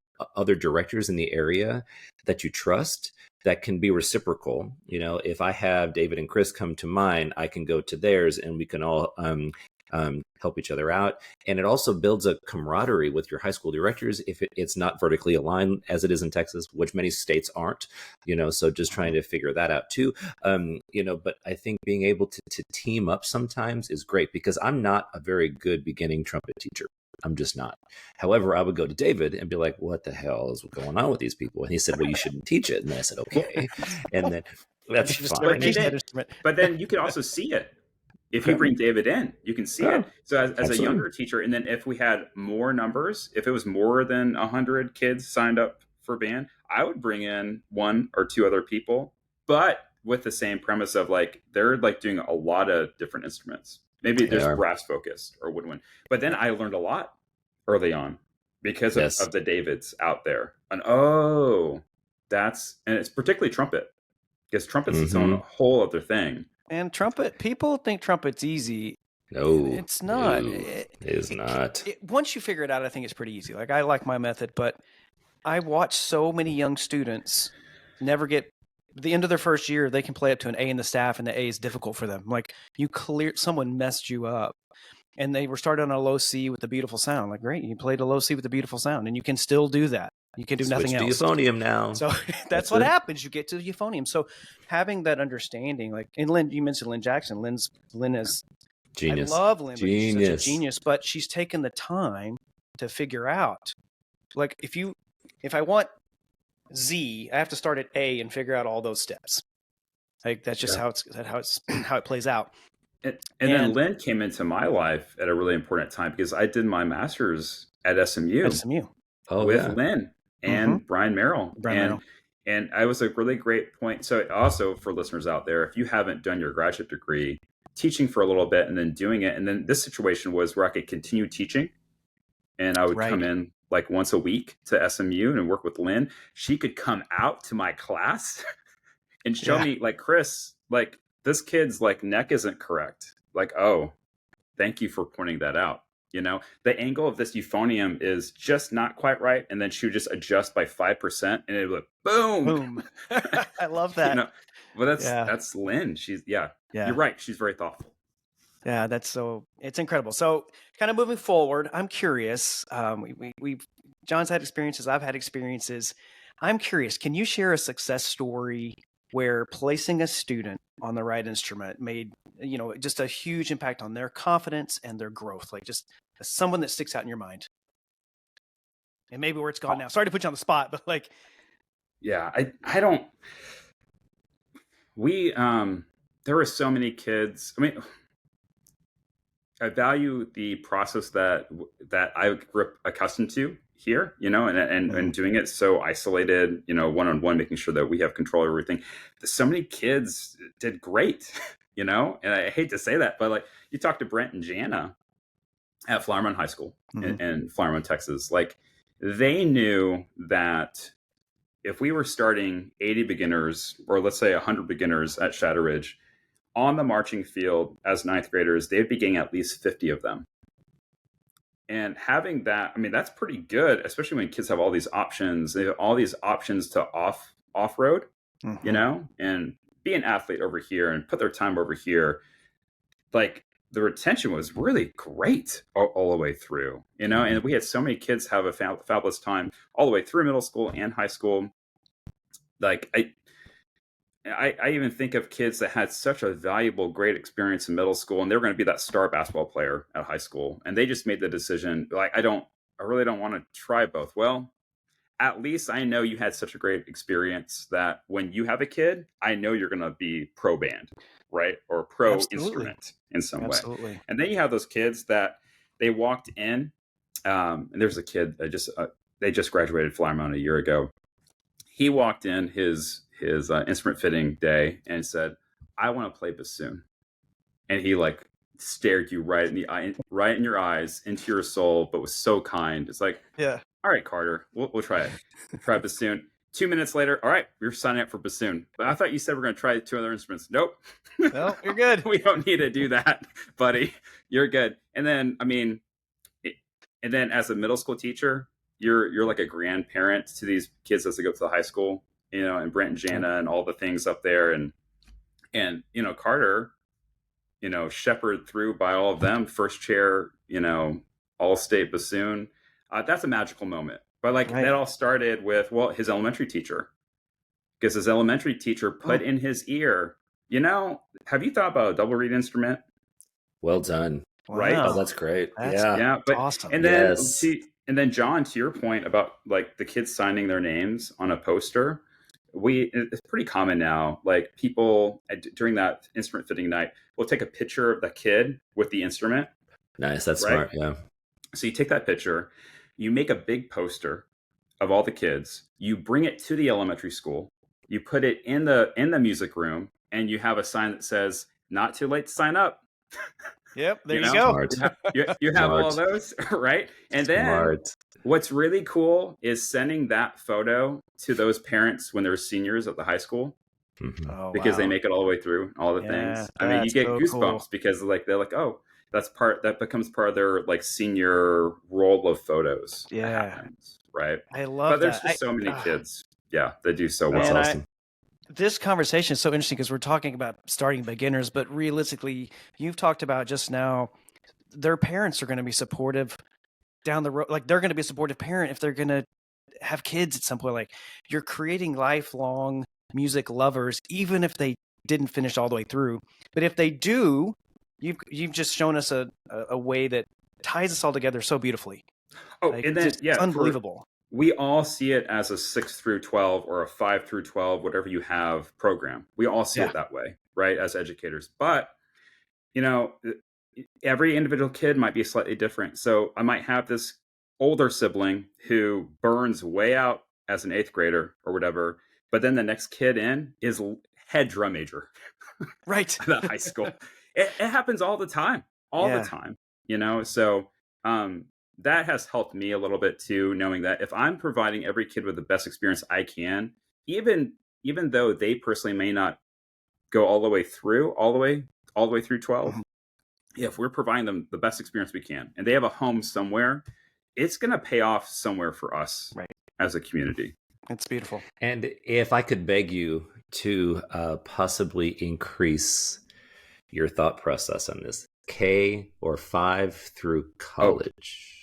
directors in the area that you trust, that can be reciprocal. If I have David and Chris come to mine, I can go to theirs, and we can all help each other out. And it also builds a camaraderie with your high school directors if it's not vertically aligned as it is in Texas, which many states aren't, so just trying to figure that out too. But I think being able to team up sometimes is great, because I'm not a very good beginning trumpet teacher. I'm just not. However, I would go to David and be like, what the hell is going on with these people? And he said, well, you shouldn't teach it. And I said, okay. And then that's fine. But then you can also see it. If you bring David in, you can see it. So as a younger teacher, and then if we had more numbers, if it was more than 100 kids signed up for band, I would bring in one or two other people, but with the same premise of they're doing a lot of different instruments. Maybe there's brass focus or woodwind. But then I learned a lot early on because of the Davids out there. And it's particularly trumpet, because trumpet's its own whole other thing. And people think trumpet's easy. No, it's not. No, it is not. Once you figure it out, I think it's pretty easy. I like my method, but I watch so many young students never get the end of their first year. They can play up to an A in the staff, and the A is difficult for them. Someone messed you up, and they were started on a low C with a beautiful sound. Great, you played a low C with a beautiful sound, and you can still do that. You can do nothing else. Switch to euphonium now. So that's what happens. You get to the euphonium. So having that understanding, and Lynn, you mentioned Lynn Jackson. Lynn is genius. I love Lynn. Genius. She's such a genius, but she's taken the time to figure out, if I want Z, I have to start at A and figure out all those steps. That's just how it plays out. And then Lynn came into my life at a really important time, because I did my master's at SMU. With Lynn and Brian Merrill. And I was a really great point. So also for listeners out there, if you haven't done your graduate degree, teaching for a little bit and then doing it. And then this situation was where I could continue teaching, and I would come in once a week to SMU and work with Lynn. She could come out to my class and show me Chris, this kid's neck isn't correct. Thank you for pointing that out. The angle of this euphonium is just not quite right. And then she would just adjust by 5%, and it would boom. I love that. Well, that's Lynn. She's you're right. She's very thoughtful. Yeah, it's incredible. So kind of moving forward, I'm curious. John's had experiences. I've had experiences. I'm curious. Can you share a success story where placing a student on the right instrument made, just a huge impact on their confidence and their growth? Just someone that sticks out in your mind, and maybe where it's gone now. Sorry to put you on the spot, but I don't. There were so many kids. I mean, I value the process that I grew accustomed to here, and doing it so isolated, one-on-one, making sure that we have control of everything. So many kids did great, and I hate to say that, but you talk to Brent and Jana at Flowermound High School in Flowermound, Texas, they knew that if we were starting 80 beginners, or let's say 100 beginners at Shadow Ridge on the marching field as ninth graders, they'd be getting at least 50 of them. And having that, that's pretty good, especially when kids have all these options. They have all these options to off-road, and be an athlete over here and put their time over here. the retention was really great all the way through, and we had so many kids have a fabulous time all the way through middle school and high school. Like I even think of kids that had such a valuable, great experience in middle school, and they were going to be that star basketball player at high school, and they just made the decision, like, I really don't want to try both. Well, at least I know you had such a great experience that when you have a kid, I know you're going to be pro band, right? Or pro Absolutely. instrument in some way. Absolutely. And then you have those kids that they walked in, and there's a kid that they just graduated Flowermount a year ago. He walked in his instrument fitting day and said, "I want to play bassoon," and he like stared you right in the eye, right in your eyes, into your soul, but was so kind. It's like, Yeah. all right, Carter, we'll try it. Try bassoon. 2 minutes later, all right, we're signing up for bassoon. But I thought you said we're going to try 2 other instruments. Nope. No, you're good. We don't need to do that, buddy. You're good. And then, and then as a middle school teacher, you're like a grandparent to these kids as they go to the high school, and Brent and Jana and all the things up there, and Carter, shepherded through by all of them, first chair, all state bassoon. That's a magical moment. But that all started with, his elementary teacher, because his elementary teacher put in his ear, have you thought about a double reed instrument? Well done. Right? Oh, that's great. Yeah. But awesome. And then and then John, to your point about like the kids signing their names on a poster, it's pretty common now. Like people during that instrument fitting night will take a picture of the kid with the instrument. Nice. That's smart. Yeah. So you take that picture, you make a big poster of all the kids, you bring it to the elementary school, you put it in the music room, and you have a sign that says, "Not too late to sign up." Yep, there you go. You have all those, right? And then what's really cool is sending that photo to those parents when they're seniors at the high school, because they make it all the way through all the things. I mean, you get goosebumps because they're like, oh, that becomes part of their like senior roll of photos. Yeah, happens, right. I love but there's just so many kids, that do so well. That's awesome. This conversation is so interesting because we're talking about starting beginners, but realistically, you've talked about just now, their parents are going to be supportive down the road. Like they're going to be a supportive parent if they're going to have kids at some point. Like you're creating lifelong music lovers, even if they didn't finish all the way through. But if they do, you've just shown us a way that ties us all together so beautifully. Oh, and then it's unbelievable. We all see it as a 6 through 12 or a 5 through 12, whatever you have program. We all see it that way, right? As educators. But, every individual kid might be slightly different. So I might have this older sibling who burns way out as an 8th grader or whatever. But then the next kid in is head drum major. Right. At high school. It happens all the time, the time, So, that has helped me a little bit too, knowing that if I'm providing every kid with the best experience I can, even though they personally may not go all the way through 12, if we're providing them the best experience we can and they have a home somewhere, it's going to pay off somewhere for us as a community. It's beautiful. And if I could beg you to possibly increase your thought process on this, K or 5 through college.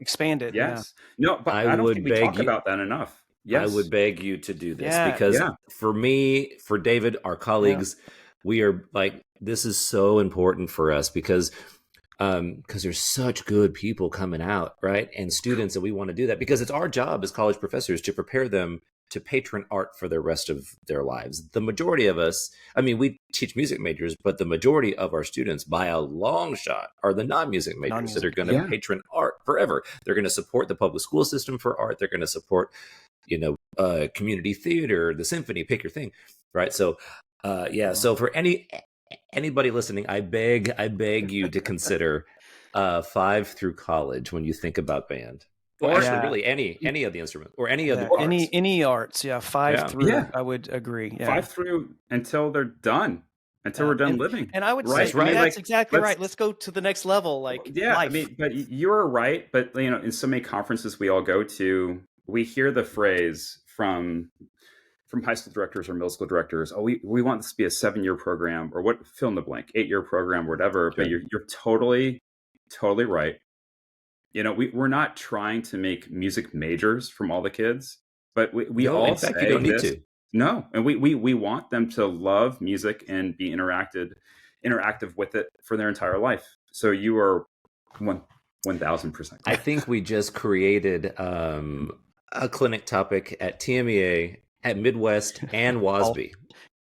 Expand it. Yes. No, but I don't think we talk about that enough. Yes. I would beg you to do this because for me, for David, our colleagues, we are like, this is so important for us because there's such good people coming out, right? And students, and we want to do that because it's our job as college professors to prepare them to patron art for the rest of their lives. The majority of us, we teach music majors, but the majority of our students by a long shot are the non-music majors that are going to patron art forever. They're going to support the public school system for art. They're going to support, community theater, the symphony, pick your thing. Right. So, so for anybody listening, I beg you to consider 5 through college when you think about band. Well, actually, really, any of the instrument or any of the arts. Any arts, 5 through. I would agree. 5 through until they're done, until we're done living. And I would say that's exactly right. Let's go to the next level, life. But you're right. But in so many conferences we all go to, we hear the phrase from from high school directors or middle school directors, oh, we want this to be a 7-year program, or what, fill in the blank, 8-year program, whatever. Sure. But you're totally right. We're not trying to make music majors from all the kids, but we No, all in fact, you say don't need this. to. No, and we want them to love music and be interactive with it for their entire life. So you are 1,000%. I think we just created a clinic topic at TMEA, at Midwest, and WASB.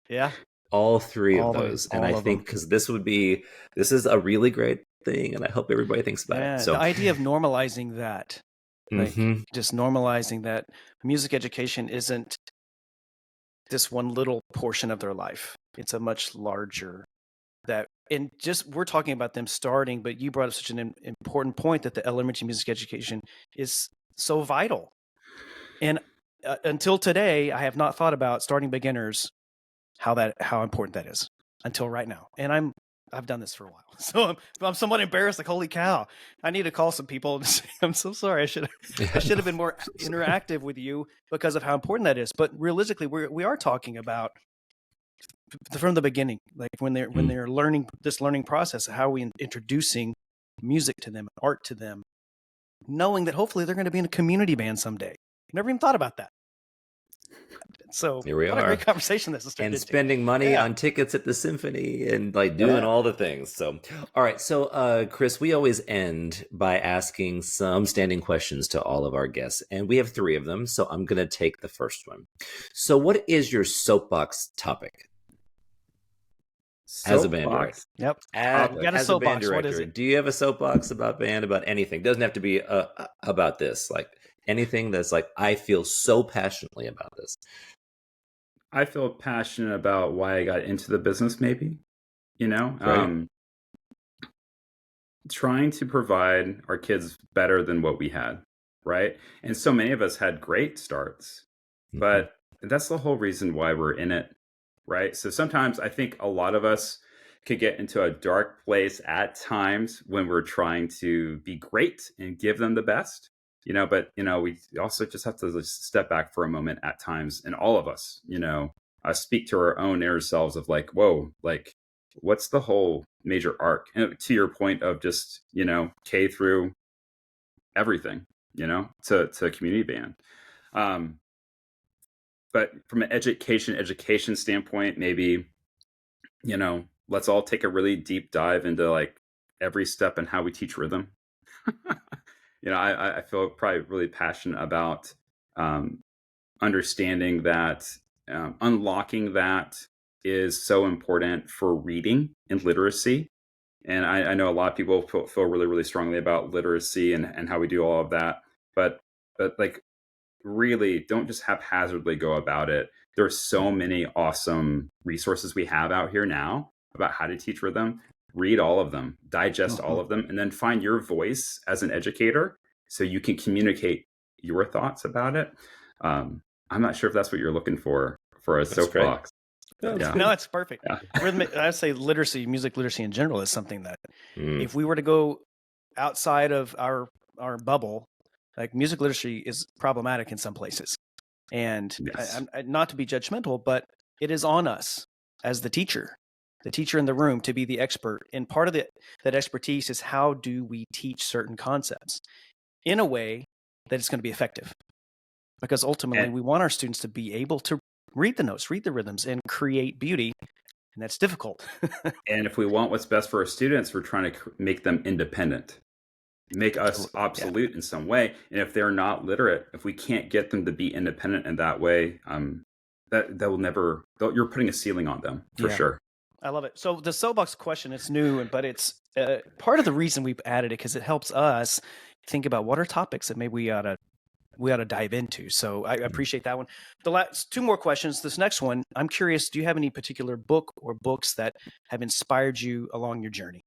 Yeah. All three of those. And I of think because this is a really great thing, and I hope everybody thinks about it. So the idea of normalizing that, like just normalizing that music education isn't this one little portion of their life. It's a much larger we're talking about them starting, but you brought up such an important point that the elementary music education is so vital. And until today, I have not thought about starting beginners, how important that is until right now. And I've done this for a while, so I'm somewhat embarrassed. Like, holy cow, I need to call some people and say, I'm so sorry. I should have been more interactive with you because of how important that is. But realistically, we are talking about from the beginning, like when they're learning this learning process, how are we introducing music to them, art to them, knowing that hopefully they're going to be in a community band someday. Never even thought about that. So here we are. A great conversation this is and spending money on tickets at the symphony and like doing all the things. So, all right. So, Chris, we always end by asking some standing questions to all of our guests, and we have 3 of them. So I'm going to take the first one. So what is your soapbox topic? As a band director. Yep. We got a soapbox. What is it? Do you have a soapbox about band, about anything? Doesn't have to be about this, like anything that's like, I feel so passionately about this. I feel passionate about why I got into the business, maybe, trying to provide our kids better than what we had. Right. And so many of us had great starts, but that's the whole reason why we're in it. Right. So sometimes I think a lot of us could get into a dark place at times when we're trying to be great and give them the best, but, we also just have to step back for a moment at times. And all of us, speak to our own inner selves of like, whoa, like, what's the whole major arc? And to your point of just, K through everything, to community band. But from an education standpoint, maybe, let's all take a really deep dive into like every step in how we teach rhythm. I feel probably really passionate about understanding that unlocking that is so important for reading and literacy. And I know a lot of people feel really, really strongly about literacy and how we do all of that. But like, really don't just haphazardly go about it. There are so many awesome resources we have out here now about how to teach rhythm. Read all of them, digest all of them, and then find your voice as an educator so you can communicate your thoughts about it. I'm not sure if that's what you're looking for a soapbox. No, it's perfect. Yeah. I say music literacy in general is something that if we were to go outside of our bubble, like music literacy is problematic in some places. And not to be judgmental, but it is on us as the teacher in the room to be the expert. And part of that expertise is how do we teach certain concepts in a way that it's going to be effective? Because ultimately we want our students to be able to read the notes, read the rhythms, and create beauty. And that's difficult. And if we want what's best for our students, we're trying to make them independent. Make us obsolete in some way. And if they're not literate, if we can't get them to be independent in that way, that will never, you're putting a ceiling on them for sure. I love it. So the soapbox question, it's new, but it's part of the reason we've added it because it helps us think about what are topics that maybe we ought to dive into. So I appreciate that one. The last 2 more questions. This next one, I'm curious, do you have any particular book or books that have inspired you along your journey?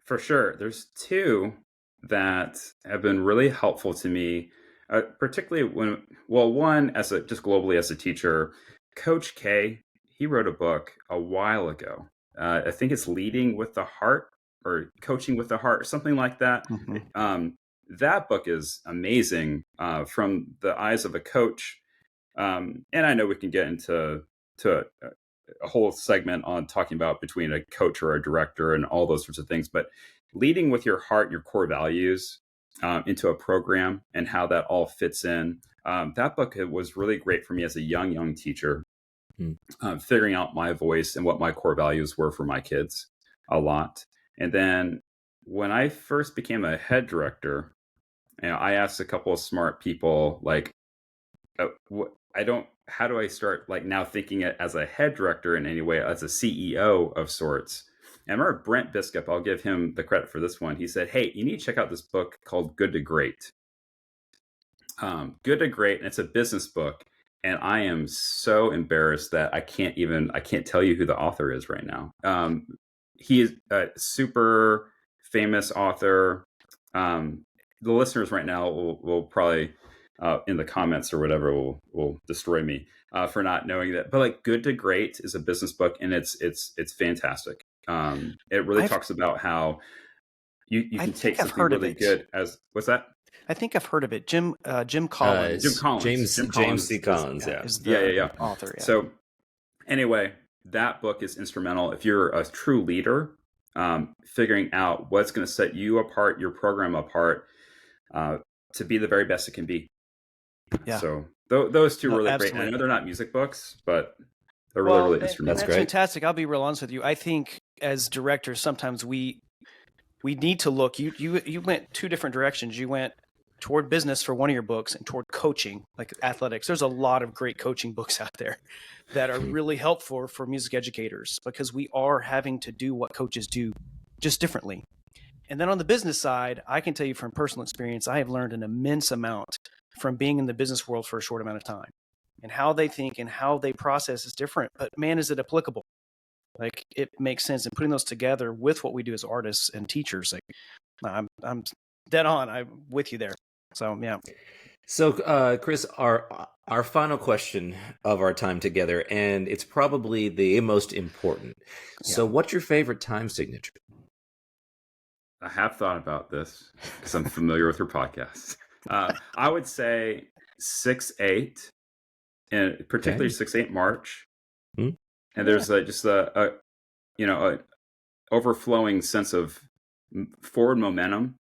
For sure. There's 2 that have been really helpful to me, particularly one, just globally as a teacher. Coach K, he wrote a book a while ago. I think it's Leading with the Heart or Coaching with the Heart or something like that. That book is amazing from the eyes of a coach. And I know we can get into a whole segment on talking about between a coach or a director and all those sorts of things, but leading with your heart and your core values into a program and how that all fits in. That book was really great for me as a young teacher, figuring out my voice and what my core values were for my kids a lot. And then when I first became a head director, I asked a couple of smart people, like, how do I start like now thinking it as a head director in any way, as a CEO of sorts? And I remember Brent Biscup, I'll give him the credit for this one. He said, hey, you need to check out this book called Good to Great. Good to Great, and it's a business book. And I am so embarrassed that I can't tell you who the author is right now. He is a super famous author. The listeners right now will probably in the comments or whatever will destroy me for not knowing that. But like Good to Great is a business book, and it's fantastic. It really talks about how you can take something really good as what's that? I think I've heard of it. Jim Collins. Jim Collins. James C. Collins. Is the author. Yeah. So anyway, that book is instrumental if you're a true leader, figuring out what's going to set you apart, your program apart, to be the very best it can be. Yeah. So those two are really absolutely great. I know they're not music books, but they're really instrumental. That's fantastic. I'll be real honest with you. I think as directors, sometimes we need to look. You went two different directions. You went toward business for one of your books and toward coaching, like athletics. There's a lot of great coaching books out there that are really helpful for music educators, because we are having to do what coaches do just differently. And then on the business side, I can tell you from personal experience, I have learned an immense amount from being in the business world for a short amount of time, and how they think and how they process is different, but man, is it applicable. Like, it makes sense. And putting those together with what we do as artists and teachers, like, I'm dead on. I'm with you there. So, yeah. So, Chris, our final question of our time together, and it's probably the most important. Yeah. So what's your favorite time signature? I have thought about this because I'm familiar with your podcast. I would say 6/8, and particularly 6/8 March. And there's just a overflowing sense of forward momentum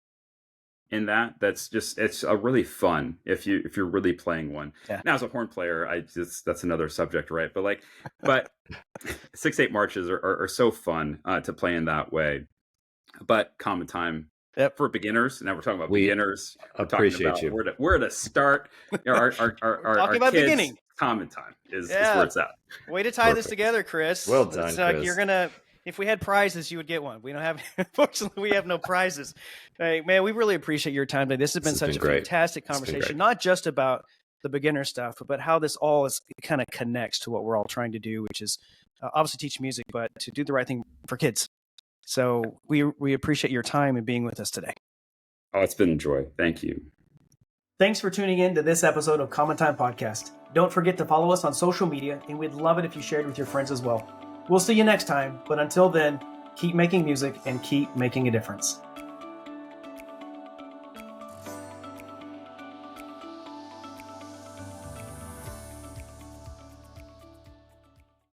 in that. It's a really fun if you're really playing one. Yeah. Now, as a horn player, that's another subject, right? But 6/8 marches are so fun to play in that way. But common time. Yep. For beginners. Now we're talking about beginners. We're appreciate talking about where to start. Our talking about kids, beginning. Common time is where it's at. Way to tie this together, Chris. Well done, Chris. You're gonna. If we had prizes, you would get one. We don't have. Unfortunately, we have no prizes. Hey, man, we really appreciate your time today. This has been such a fantastic conversation, not just about the beginner stuff, but how this all kind of connects to what we're all trying to do, which is obviously teach music, but to do the right thing for kids. So we appreciate your time and being with us today. Oh, it's been a joy. Thank you. Thanks for tuning in to this episode of Common Time Podcast. Don't forget to follow us on social media, and we'd love it if you shared with your friends as well. We'll see you next time, but until then, keep making music and keep making a difference.